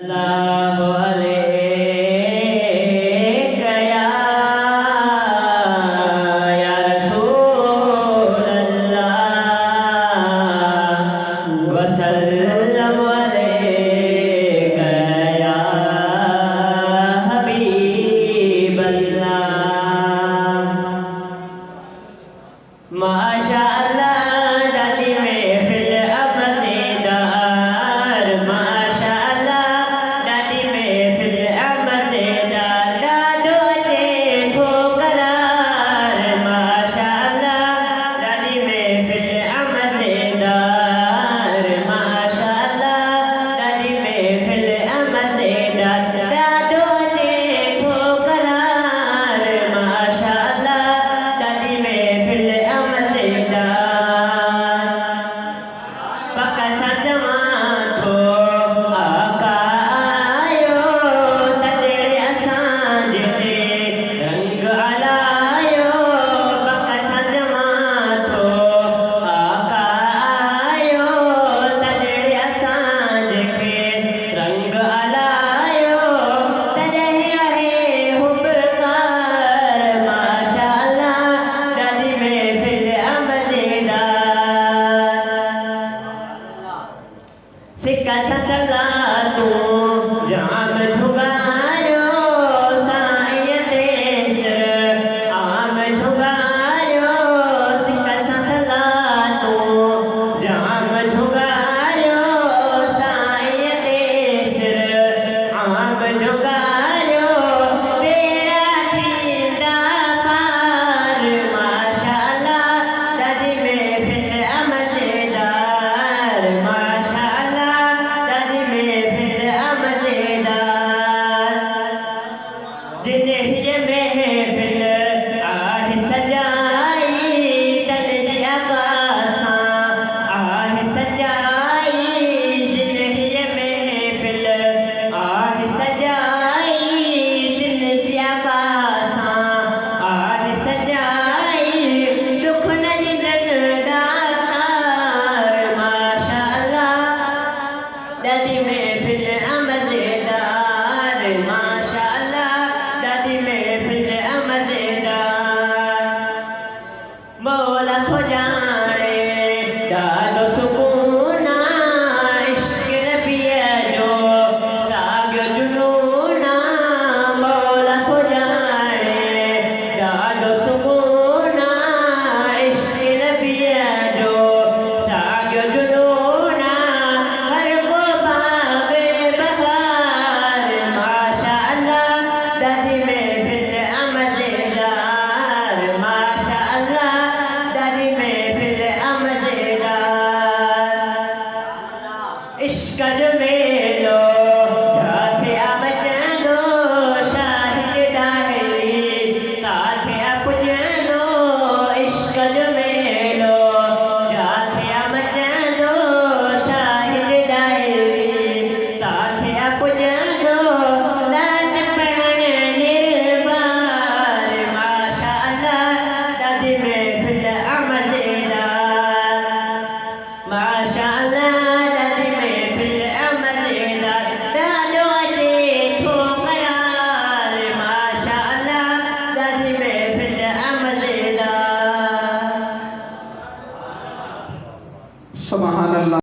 अल्लाहु अलैका या रसूल अल्लाह वसल्लम अलैका या हबीब अल्लाह। माशाअल्लाह दादी महफिल अब मज़ेदार, माशाअल्लाह दादी महफिल अब मज़ेदार, दादो जे ठोकरार, माशाअल्लाह दादी महफिल अब मज़ेदार, माशाअल्लाह दादी महफिल अब मज़ेदार, दादो जे ठोकरार, माशाअल्लाह दादी महफिल अब मज़ेदार। पका सजमा थो आका आयो तॾहिं असांजे ते रंग हलायो, पका सजमा थो आका आयो तॾहिं असांजे खे रंग हलायो, तॾहिं आहे हुबकार, माशाअल्लाह दादी महफिल अब मज़ेदार। सिका ससला तूं जाम झुगायो साईं ते सिर आम झुगायो, सिका ससला तूं जाम झुगायो साईं ते सिर आम झुगायो, बेड़ा थींदा पार, माशाअल्लाह दादी महफिल अब मज़ेदार, माशाअल्लाह दादी महफिल अब मज़ेदार। जिन्हें ये महफिल आहे सजाई तन जी आकासां आहे सजाई, जिन्हें ये महफिल आहे सजाई दिन जी आकासां आहे सजाई, दुख नहीं दातार, माशाअल्लाह दादी महफिल अब मज़ेदार, माशाअल्लाह दादी महफिल अब मज़ेदार। मौला थो ॼाणे ॾाढो सुकून आ, इश्क़ नबीअ जो साॻियो जुनून आ, मौला थो ॼाणे ॾाढो सुकून आ, इश्क़ नबीअ जो साॻियो जुनून आ, हर को बाग़े बहार, माशाअल्लाह दादी महफिल अब मज़ेदार, माशाअल्लाह दादी महफिल अब मज़ेदार। इश्क़ जो